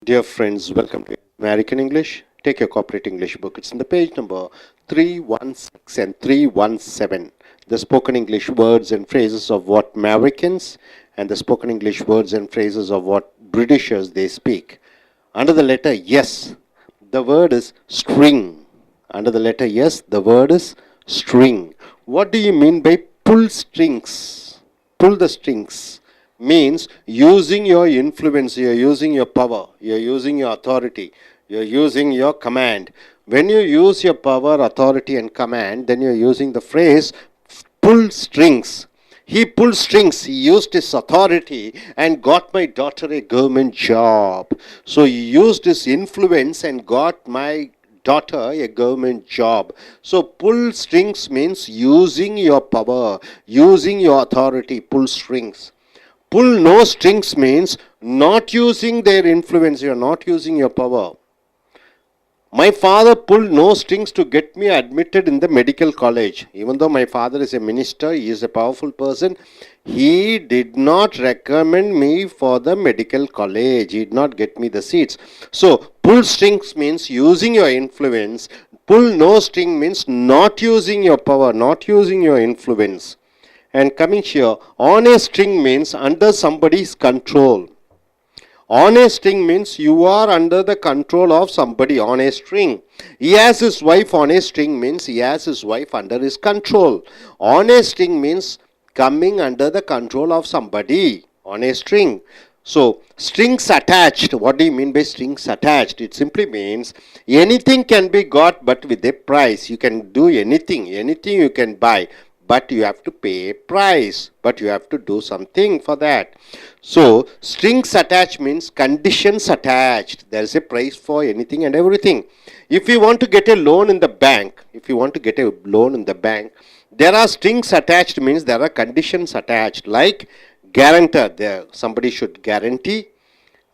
Dear friends, welcome to American English. Take your corporate English book. It's in the page number 316 and 317. The spoken English words and phrases of what Americans and the spoken English words and phrases of what Britishers they speak. Under the letter yes, the word is string. Under the letter yes, the word is string. What do you mean by pull strings? Pull the strings means using your influence, you're using your power, you're using your authority, you're using your command. When you use your power, authority and command, then you're using the phrase pull strings. He pulled strings, he used his authority and got my daughter a government job. So he used his influence and got my daughter a government job. So pull strings means using your power, using your authority, pull strings. Pull no strings means not using their influence, you are not using your power. My father pulled no strings to get me admitted in the medical college. Even though my father is a minister, he is a powerful person, he did not recommend me for the medical college. He did not get me the seats. So, pull strings means using your influence. Pull no string means not using your power, not using your influence. And coming here, on a string means under somebody's control. On a string means you are under the control of somebody on a string. He has his wife on a string means he has his wife under his control. On a string means coming under the control of somebody on a string. So, strings attached. What do you mean by strings attached? It simply means anything can be got but with a price. You can do anything you can buy. But you have to pay a price, but you have to do something for that. So, strings attached means conditions attached. There is a price for anything and everything. If you want to get a loan in the bank, there are strings attached means there are conditions attached. Like guarantor, there somebody should guarantee.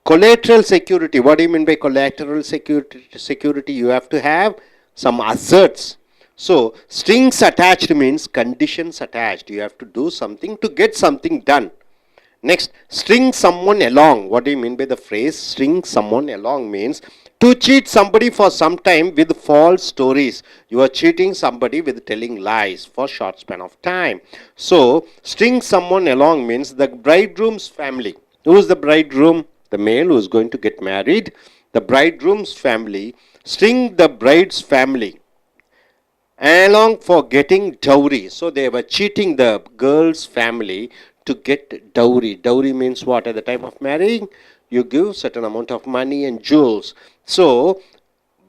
Collateral security. What do you mean by collateral security? You have to have some assets. So, strings attached means conditions attached. You have to do something to get something done. Next, string someone along. What do you mean by the phrase string someone along means to cheat somebody for some time with false stories. You are cheating somebody with telling lies for short span of time. So, string someone along means the bridegroom's family. Who is the bridegroom? The male who is going to get married. The bridegroom's family. String the bride's family along for getting dowry. So they were cheating the girl's family to get dowry. Dowry means what? At the time of marrying, you give certain amount of money and jewels. So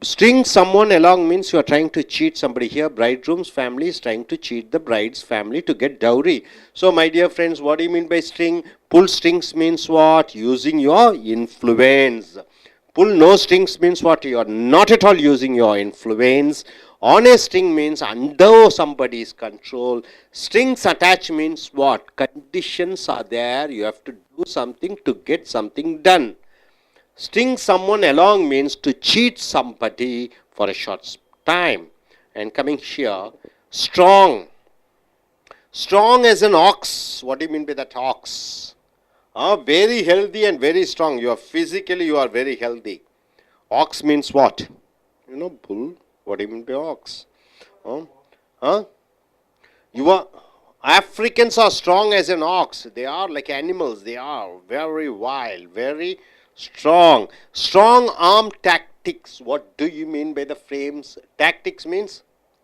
string someone along means you are trying to cheat somebody. Here bridegroom's family is trying to cheat the bride's family to get dowry. So my dear friends, what do you mean by string? Pull strings means what? Using your influence. Pull no strings means what? You are not at all using your influence. On a string means under somebody's control. Strings attached means what? Conditions are there. You have to do something to get something done. String someone along means to cheat somebody for a short time. And coming here, strong. Strong as an ox. What do you mean by that ox? Very healthy and very strong. You are very healthy. Ox means what? Bull. What do you mean by ox? Africans are strong as an ox. They are like animals. They are very wild, very strong. Strong arm tactics. What do you mean by the frames? Tactics means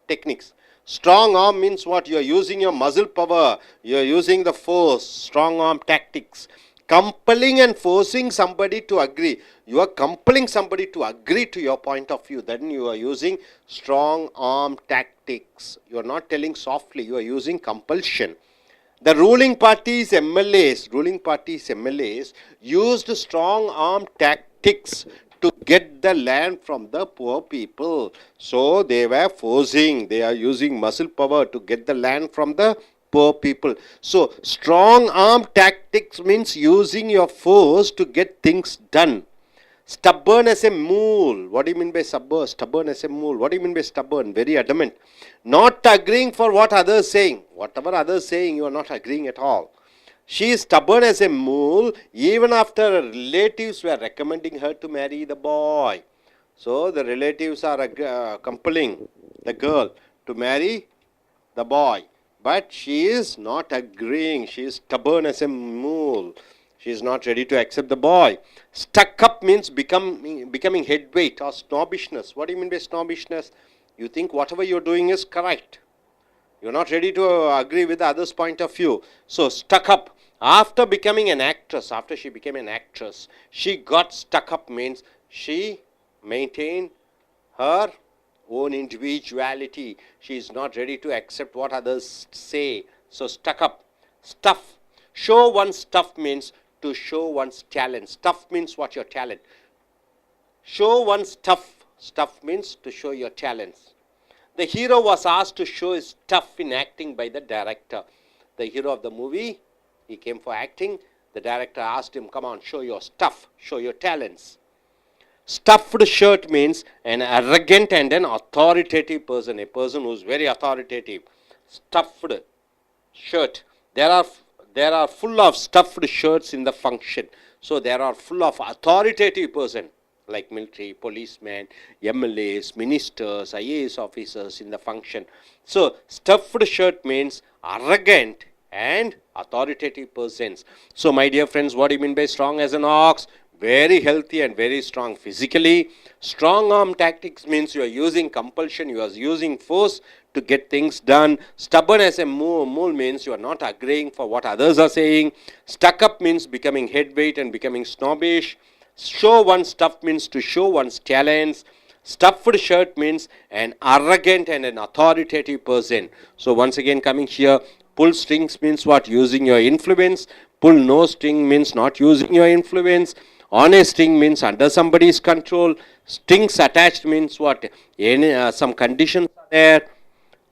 techniques. Strong arm means what? You are using your muscle power. You are using the force. Strong arm tactics. Compelling and forcing somebody to agree. You are compelling somebody to agree to your point of view. Then you are using strong arm tactics. You are not telling softly. You are using compulsion. The ruling party's MLAs used strong arm tactics to get the land from the poor people. So they were forcing. They are using muscle power to get the land from the poor people. So strong arm tactics means using your force to get things done. Stubborn as a mule. What do you mean by stubborn as a mule? What do you mean by stubborn? Very adamant. Not agreeing for what others saying. Whatever others saying, you are not agreeing at all. She is stubborn as a mule even after her relatives were recommending her to marry the boy. So the relatives are compelling the girl to marry the boy. But she is not agreeing. She is stubborn as a mule. She is not ready to accept the boy. Stuck up means becoming headweight or snobbishness. What do you mean by snobbishness? You think whatever you're doing is correct. You're not ready to agree with the other's point of view. So stuck up. After becoming an actress, after she became an actress, she got stuck up means she maintained her own individuality. She is not ready to accept what others say. So stuck up. Stuff. Show one's stuff means to show one's talent. Stuff means what? Your talent. Show one's stuff. Stuff means to show your talents. The hero was asked to show his stuff in acting by the director. The hero of the movie, he came for acting. The director asked him, come on, show your stuff, show your talents. Stuffed shirt means an arrogant and an authoritative person, a person who is very authoritative. Stuffed shirt. There are full of stuffed shirts in the function. So there are full of authoritative person like military, policemen, MLAs, ministers, IAS officers in the function. So stuffed shirt means arrogant and authoritative persons. So my dear friends, what do you mean by strong as an ox? Very healthy and very strong physically. Strong arm tactics means you are using compulsion, you are using force to get things done. Stubborn as a mule means you are not agreeing for what others are saying. Stuck up means becoming headweight and becoming snobbish. Show one's stuff means to show one's talents. Stuffed shirt means an arrogant and an authoritative person. So once again coming here, pull strings means what? Using your influence. Pull no string means not using your influence. On a string means under somebody's control. Strings attached means what? Some conditions are there.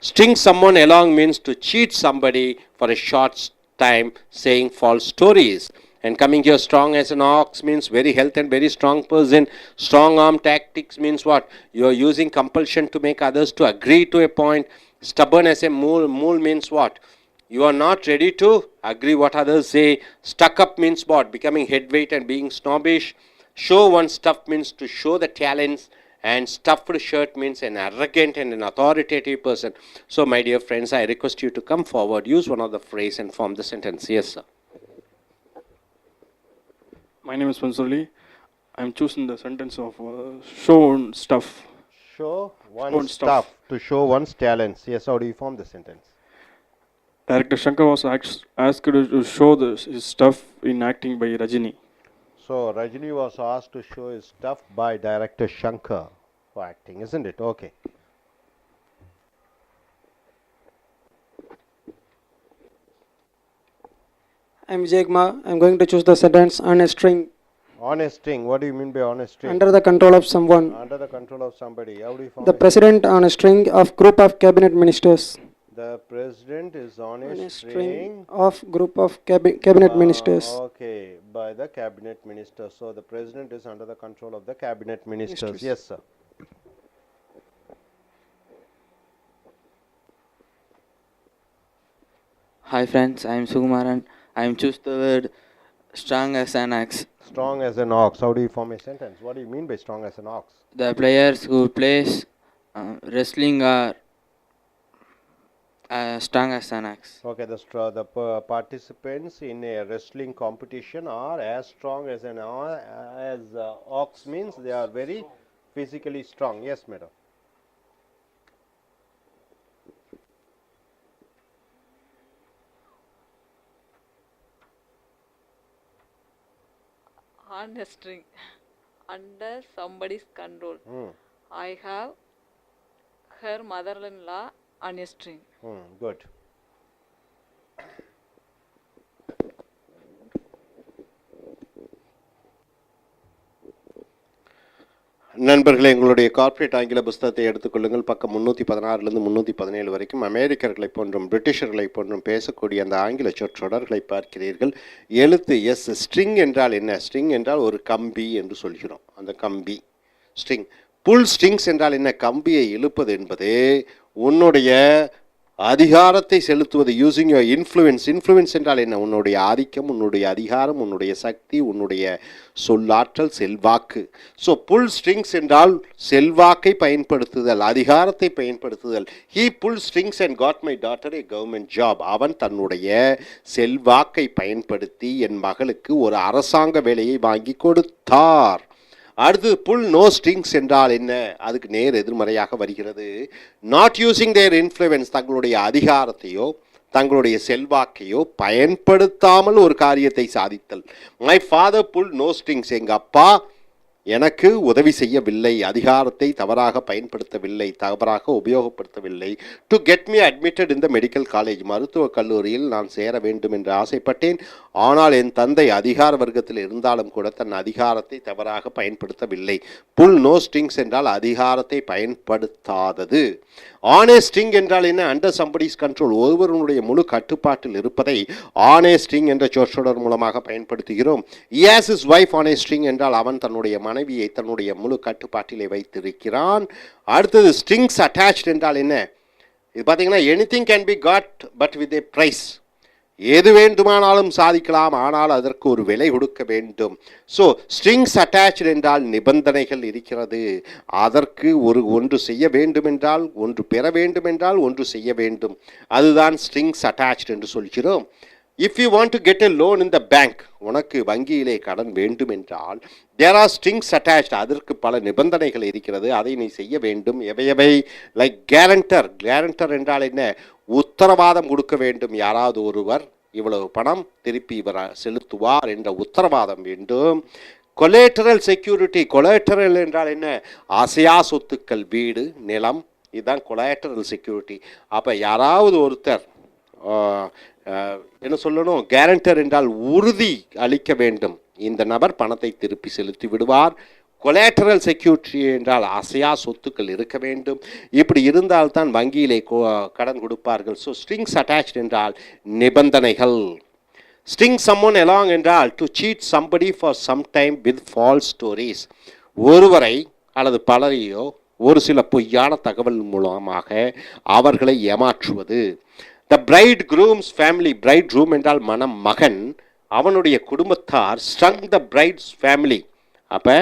String someone along means to cheat somebody for a short time saying false stories. And coming here, strong as an ox means very healthy and very strong person. Strong arm tactics means what? You are using compulsion to make others to agree to a point. Stubborn as a mule means what? You are not ready to agree what others say. Stuck up means what? Becoming headweight and being snobbish. Show one's stuff means to show the talents. And stuffed shirt means an arrogant and an authoritative person. So my dear friends, I request you to come forward, use one of the phrase and form the sentence. Yes, sir. My name is Mansurli. I am choosing the sentence of show stuff. Show one's stuff to show one's talents. Yes, how do you form the sentence? Director Shankar was asked to show his stuff in acting by Rajini. So Rajini was asked to show his stuff by director Shankar for acting, isn't it? Okay. I'm Vijay Kumar. I'm going to choose the sentence on a string. On a string. What do you mean by on a string? Under the control of someone. Under the control of somebody. How do you form the president on a string of group of cabinet ministers. The president is on a string of group of cabinet ministers. Okay, by the cabinet ministers. So the president is under the control of the cabinet ministers. Yes, sir. Hi friends, I am Sukumaran. I am choose the word strong as an ox. Strong as an ox. How do you form a sentence? What do you mean by strong as an ox? The players who plays wrestling are strong as an ox. Okay, the participants in a wrestling competition are as strong as an ox means they are very physically strong. Yes, madam. On a string, under somebody's control. I have her mother-in-law on a string. Good. நண்பர்களே, எங்களுடைய corporate ஆங்கில புஸ்தகத்தை எடுத்துக்கொள்ளுங்கள். பக்கம் 316 317 வரைக்கும் அமெரிக்கர்களை போன்றும் பிரிட்டிஷர்களை போன்றும் பேசக்கூடிய அந்த ஆங்கில சொற்றொடர்களை பார்க்கிறீர்கள். எழுத்து எஸ். ஸ்ட்ரிங் என்றால் என்ன? ஸ்ட்ரிங் என்றால் ஒரு கம்பி என்று சொல்கிறோம். அந்த கம்பி ஸ்ட்ரிங். புல் ஸ்ட்ரிங்ஸ் என்றால் என்ன? கம்பியை இழுப்பது என்பது உன்னுடைய அதிகாரத்தை செலுத்துவது, யூசிங் யுவர் இன்ஃப்ளூயன்ஸ். இன்ஃப்ளூயன்ஸ் என்றால் என்ன? உன்னுடைய ஆதிக்கம், உன்னுடைய அதிகாரம், உன்னுடைய சக்தி, உன்னுடைய சொல்லாற்றல், செல்வாக்கு. ஸோ புல் ஸ்ட்ரிங்ஸ் என்றால் செல்வாக்கை பயன்படுத்துதல், அதிகாரத்தை பயன்படுத்துதல். He pull strings and got my daughter a government job. அவன் தன்னுடைய செல்வாக்கை பயன்படுத்தி என் மகளுக்கு ஒரு அரசாங்க வேலையை வாங்கி கொடுத்தார். அடுத்து புல் நோ ஸ்ட்ரிங்ஸ் என்றால் என்ன? அதுக்கு நேர் எதிர்மறையாக வருகிறது. நாட் யூசிங் தேர் இன்ஃப்ளூயன்ஸ், தங்களுடைய அதிகாரத்தையோ தங்களுடைய செல்வாக்கையோ பயன்படுத்தாமல் ஒரு காரியத்தை சாதித்தல். My father pull no strings, எங்கள் அப்பா எனக்கு உதவி செய்யவில்லை, அதிகாரத்தை தவறாக பயன்படுத்தவில்லை, தவறாக உபயோகப்படுத்தவில்லை. To get me admitted in the medical college, மருத்துவக் கல்லூரியில் நான் சேர வேண்டும் என்று ஆசைப்பட்டேன். ஆனால் என் தந்தை அதிகார வர்க்கத்தில் இருந்தாலும் கூட தன் அதிகாரத்தை தவறாக பயன்படுத்தவில்லை. புல் நோ ஸ்ட்ரிங்ஸ் என்றால் அதிகாரத்தை பயன்படுத்தாதது. ஆன் ஏ ஸ்ட்ரிங் என்றால் என்ன? அண்டர் சம்படிஸ் கண்ட்ரோல், ஒருவருடைய முழு கட்டுப்பாட்டில் இருப்பதை ஆன் ஏ ஸ்ட்ரிங் என்ற சொற்றொடர் மூலமாக பயன்படுத்துகிறோம். Has his wife on a string என்றால் அவன் தன்னுடைய மனைவியை தன்னுடைய முழு கட்டுப்பாட்டிலே வைத்திருக்கிறான். அடுத்தது ஸ்ட்ரிங்ஸ் அட்டாச்ட் என்றால் என்ன? இது பார்த்தீங்கன்னா anything can be got but with a price. எது வேண்டுமானாலும் சாதிக்கலாம், ஆனால் அதற்கு ஒரு விலை கொடுக்க வேண்டும். ஸோ ஸ்ட்ரிங்ஸ் அட்டாச்ட் என்றால் நிபந்தனைகள் இருக்கிறது. அதற்கு ஒன்று செய்ய வேண்டுமென்றால், ஒன்று பெற வேண்டுமென்றால் ஒன்று செய்ய வேண்டும். அதுதான் ஸ்ட்ரிங்ஸ் அட்டாச்ட் என்று சொல்கிறோம். If you want to get a loan in the bank, உனக்கு வங்கியிலே கடன் வேண்டும் என்றால் தேர் ஆர் ஸ்ட்ரிங்ஸ் அட்டாச்ட், அதற்கு பல நிபந்தனைகள் இருக்கிறது, அதை நீ செய்ய வேண்டும். எவை? Like guarantor. கேரண்டர் என்றால் என்ன? உத்தரவாதம் கொடுக்க வேண்டும். யாராவது ஒருவர் இவ்வளவு பணம் திருப்பி இவர் செலுத்துவார் என்ற உத்தரவாதம் வேண்டும். கொலேட்டரல் செக்யூரிட்டி. கொலேட்டரல் என்றால் என்ன? அசையா சொத்துக்கள், வீடு, நிலம், இதுதான் கொலேட்டரல் செக்யூரிட்டி. அப்போ யாராவது ஒருத்தர் என்ன சொல்லணும்? கேரண்டர் என்றால் உறுதி அளிக்க வேண்டும், இந்த நபர் பணத்தை திருப்பி செலுத்தி விடுவார். கொலேட்டரல் செக்யூரிட்டி என்றால் அசையா சொத்துக்கள் இருக்க வேண்டும். இப்படி இருந்தால்தான் வங்கியிலே கடன் கொடுப்பார்கள். ஸோ ஸ்ட்ரிங்ஸ் அட்டாச்ட் என்றால் நிபந்தனைகள். ஸ்ட்ரிங் சம்மோன் எலாங் என்றால் to cheat somebody for some time with false stories, ஒருவரை அல்லது பலரையோ ஒரு சில பொய்யான தகவல் மூலமாக அவர்களை ஏமாற்றுவது. The bridegroom's family. Bridegroom என்றால் மணமகன், அவனுடைய குடும்பத்தார் ஸ்ட்ரங் த பிரைட்ஸ் ஃபேமிலி. அப்போ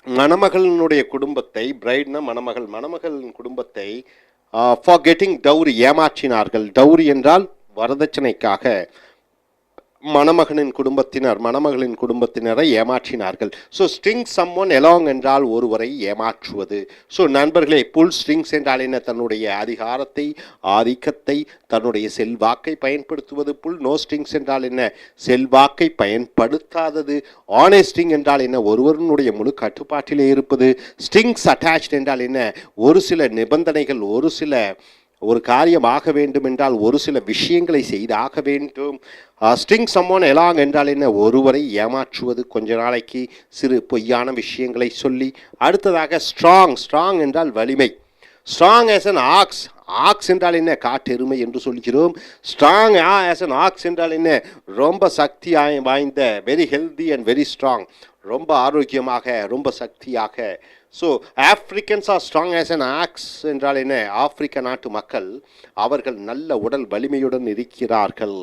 மணமகளினுடைய குடும்பத்தை, பிரைட்னா மணமகள், மணமகளின் குடும்பத்தை ஃபார் கெட்டிங் டவுரி, ஏமாற்றினார்கள். டவுரி என்றால் வரதட்சணைக்காக மணமகனின் மணமகளின் குடும்பத்தினரை ஏமாற்றினார்கள். ஸோ ஸ்ட்ரிங் சம்மோன் எலாங் என்றால் ஒருவரை ஏமாற்றுவது. ஸோ நண்பர்களே, புல் ஸ்ட்ரிங்ஸ் என்றால் என்ன? தன்னுடைய அதிகாரத்தை, ஆதிக்கத்தை, தன்னுடைய செல்வாக்கை பயன்படுத்துவது. புல் நோ ஸ்ட்ரிங்ஸ் என்றால் என்ன? செல்வாக்கை பயன்படுத்தாதது. ஆன் ஏ ஸ்ட்ரிங் என்றால் என்ன? ஒருவருடைய முழு கட்டுப்பாட்டிலே இருப்பது. ஸ்ட்ரிங்ஸ் அட்டாச்ட் என்றால் என்ன? ஒரு சில நிபந்தனைகள், ஒரு காரியம் ஆக வேண்டும் என்றால் ஒரு சில விஷயங்களை செய்தாக வேண்டும். ஸ்ட்ரிங் சம்மோன் எலாங் என்றால் என்ன? ஒருவரை ஏமாற்றுவது, கொஞ்ச நாளைக்கு சிறு பொய்யான விஷயங்களை சொல்லி. அடுத்ததாக ஸ்ட்ராங். ஸ்ட்ராங் என்றால் வலிமை. Strong as an ox. Ox என்றால் என்ன? காட்டெருமை என்று சொல்கிறோம். ஸ்ட்ராங் ஆஸ் அன் ஆக்ஸ் என்றால் என்ன? ரொம்ப சக்தி வாய்ந்த, very healthy and very strong, ரொம்ப ஆரோக்கியமாக, ரொம்ப சக்தியாக. So Africans are strong as an ox என்றால் என்ன? ஆப்பிரிக்க நாட்டு மக்கள் அவர்கள் நல்ல உடல் வலிமையுடன் இருக்கிறார்கள்.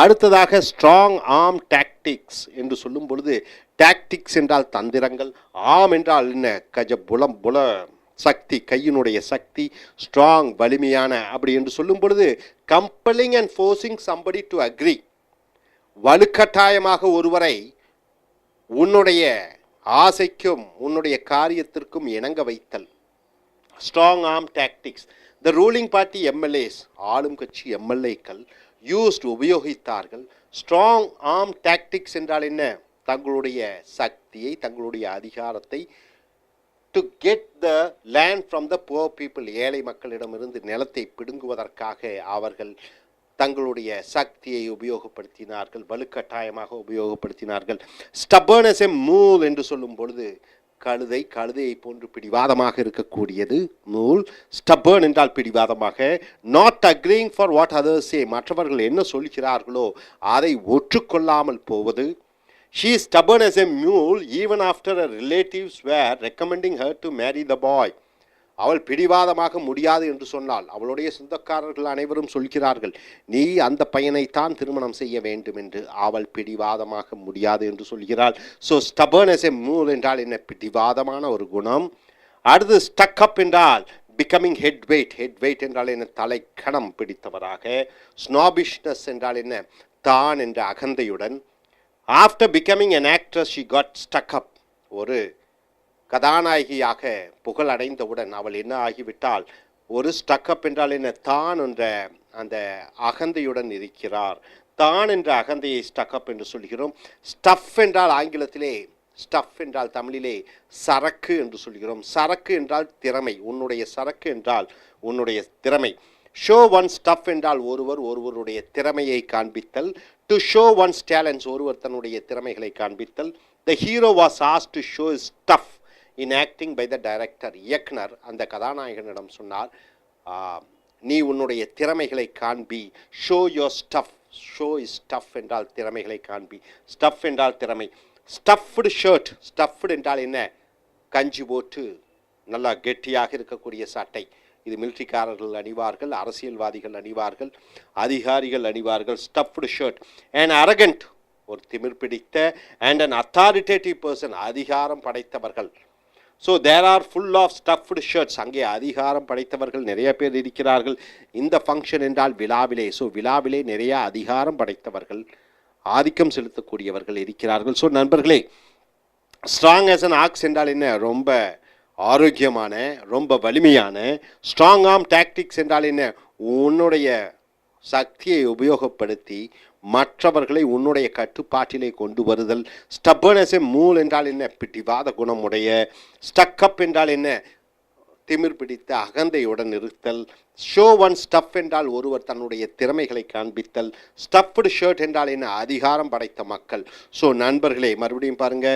அடுத்ததாக ஸ்ட்ராங் ஆர்ம் டாக்டிக்ஸ் என்று சொல்லும் பொழுது, டாக்டிக்ஸ் என்றால் தந்திரங்கள், ஆர்ம் என்றால் என்ன? புல சக்தி, கையினுடைய சக்தி. ஸ்ட்ராங் வலிமையான, அப்படி என்று சொல்லும் பொழுது compelling and forcing somebody to agree, வலுக்கட்டாயமாக ஒருவரை உன்னுடைய ஆசைக்கும் உன்னுடைய காரியத்திற்கும் இணங்க வைத்தல். Strong arm tactics. The ruling party MLAs, ஆளும் கட்சி எம்எல்ஏக்கள் யூஸ்ட், உபயோகித்தார்கள். ஸ்ட்ராங் ஆர்ம் டாக்டிக்ஸ் என்றால் என்ன? தங்களுடைய சக்தியை, தங்களுடைய அதிகாரத்தை to get the land from the poor people, ஏழை மக்களிடமிருந்து நிலத்தை பிடுங்குவதற்காக அவர்கள் தங்களுடைய சக்தியை உபயோகப்படுத்தினார்கள், வலுக்கட்டாயமாக உபயோகப்படுத்தினார்கள். ஸ்டபர்ன் as a mule என்று சொல்லும் பொழுது கழுதையை போன்று பிடிவாதமாக இருக்கக்கூடியது மூல். ஸ்டபர்ன் என்றால் பிடிவாதமாக. Not அக்ரிங் for what others say, மற்றவர்கள் என்ன சொல்கிறார்களோ அதை ஒற்றுக்கொள்ளாமல் போவது. She is stubborn as a mule even after her relatives were recommending her to marry the boy. அவள் பிடிவாதமாக முடியாது என்று சொன்னால் அவளுடைய சொந்தக்காரர்கள் அனைவரும் சொல்கிறார்கள், நீ அந்த பையனைத்தான் திருமணம் செய்ய வேண்டும் என்று. அவள் பிடிவாதமாக முடியாது என்று சொல்கிறாள். ஸோ ஸ்டபர்னஸ் எ மூல் என்றால் என்ன? பிடிவாதமான ஒரு குணம். அடுத்து ஸ்டக் அப் என்றால் பிகமிங் ஹெட் வெயிட் என்றால் என்ன? தலைக்கணம் பிடித்தவராக. ஸ்னாபிஷ்னஸ் என்றால் என்ன? தான் என்ற அகந்தையுடன். After becoming an actress she got stuck up. ஒரு கதாநாயகியாக புகழடைந்தவுடன் அவள் என்ன ஆகிவிட்டால், ஒரு ஸ்டக்கப் என்றால் என்ன? தான் என்ற அந்த அகந்தையுடன் இருக்கிறார். தான் என்ற அகந்தையை ஸ்டக்கப் என்று சொல்கிறோம். ஸ்டஃப் என்றால் ஆங்கிலத்திலே, ஸ்டஃப் என்றால் தமிழிலே சரக்கு என்று சொல்கிறோம். சரக்கு என்றால் திறமை. உன்னுடைய சரக்கு என்றால் உன்னுடைய திறமை. ஷோ ஒன் ஸ்டஃப் என்றால் ஒருவருடைய திறமையை காண்பித்தல். டு ஷோ ஒன்ஸ் டேலண்ட்ஸ், ஒருவர் தன்னுடைய திறமைகளை காண்பித்தல். The hero was asked to show his stuff in acting by the director. இயக்குனர் அந்த கதாநாயகனிடம் சொன்னார், நீ உன்னுடைய திறமைகளை காண்பி. Show your stuff. Show his stuff என்றால் திறமைகளை காண்பி. ஸ்டஃப் என்றால் திறமை. Stuffed shirt. ஸ்டஃப்டு என்றால் என்ன? கஞ்சி போட்டு நல்லா கெட்டியாக இருக்கக்கூடிய சட்டை. இது மிலிட்ரிக்காரர்கள் அணிவார்கள், அரசியல்வாதிகள் அணிவார்கள், அதிகாரிகள் அணிவார்கள். Stuffed shirt. அண்ட் அரகண்ட், ஒரு திமிர் பிடித்த. அண்ட் அன் அத்தாரிட்டேட்டிவ் பர்சன், அதிகாரம் படைத்தவர்கள். So there are full of stuffed shirts. அங்கே அதிகாரம் படைத்தவர்கள் நிறைய பேர் இருக்கிறார்கள். இந்த ஃபங்க்ஷன் என்றால் விழாவிலே. ஸோ விழாவிலே நிறைய அதிகாரம் படைத்தவர்கள், ஆதிக்கம் செலுத்தக்கூடியவர்கள் இருக்கிறார்கள். ஸோ நண்பர்களே, ஸ்ட்ராங் ஆஸ் அன் ஆக்ஸ் என்றால் என்ன? ரொம்ப ஆரோக்கியமான, ரொம்ப வலிமையான. ஸ்ட்ராங் ஆர்ம் டாக்டிக்ஸ் என்றால் என்ன? உன்னுடைய சக்தியை உபயோகப்படுத்தி மற்றவர்களை உன்னுடைய கட்டுப்பாட்டிலே கொண்டு வருதல். ஸ்டப்பர்னஸ் எ மூல் என்றால் என்ன? பிடிவாத குணமுடைய. ஸ்டக்கப் என்றால் என்ன? திமிர் பிடித்த அகந்தையுடன் இருத்தல். ஷோ ஒன் ஸ்டஃப் என்றால் ஒருவர் தன்னுடைய திறமைகளை காண்பித்தல். ஸ்டஃப்டு ஷர்ட் என்றால் என்ன? அதிகாரம் படைத்த மக்கள். ஸோ நண்பர்களே, மறுபடியும் பாருங்க.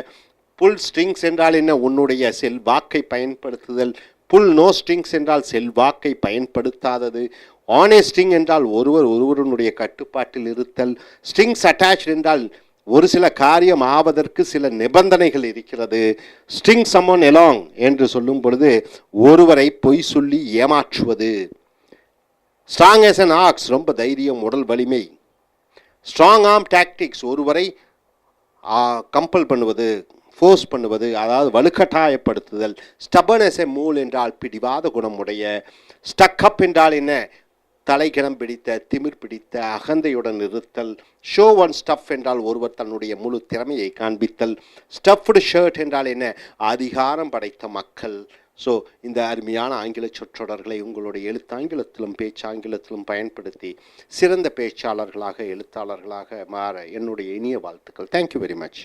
புல் ஸ்ட்ரிங்ஸ் என்றால் என்ன? உன்னுடைய செல்வாக்கை பயன்படுத்துதல். புல் நோ ஸ்ட்ரிங்ஸ் என்றால் செல்வாக்கை பயன்படுத்தாதது. ஆன் ஏ ஸ்ட்ரிங் என்றால் ஒருவருடைய கட்டுப்பாட்டில் இருத்தல். ஸ்ட்ரிங்ஸ் அட்டாச்ட் என்றால் ஒரு சில காரியம் ஆவதற்கு சில நிபந்தனைகள் இருக்கிறது. ஸ்ட்ரிங் சம்மன் எலாங் என்று சொல்லும் பொழுது ஒருவரை பொய் சொல்லி ஏமாற்றுவது. ஸ்ட்ராங் ஆஸ் அன் ஆக்ஸ், ரொம்ப தைரியம், உடல் வலிமை. ஸ்ட்ராங் ஆர்ம் டாக்டிக்ஸ், ஒருவரை கம்பல் பண்ணுவது, ஃபோர்ஸ் பண்ணுவது, அதாவது வலுக்கட்டாயப்படுத்துதல். ஸ்டபர்னஸ் எ மூல் என்றால் பிடிவாத குணமுடைய. ஸ்டக்கப் என்றால் என்ன? தலைக்கிடம் பிடித்த, திமிர் பிடித்த, அகந்தையுடன் இருத்தல். ஷோ ஒன் ஸ்டஃப் என்றால் ஒருவர் தன்னுடைய முழு திறமையை காண்பித்தல். ஸ்டஃப்டு ஷர்ட் என்றால் என்ன? அதிகாரம் படைத்த மக்கள். ஸோ இந்த அருமையான ஆங்கில சொற்றொடர்களை உங்களுடைய எழுத்தாங்கிலத்திலும் பேச்சாங்கிலத்திலும் பயன்படுத்தி சிறந்த பேச்சாளர்களாக, எழுத்தாளர்களாக மாற என்னுடைய இனிய வாழ்த்துக்கள். Thank you very much.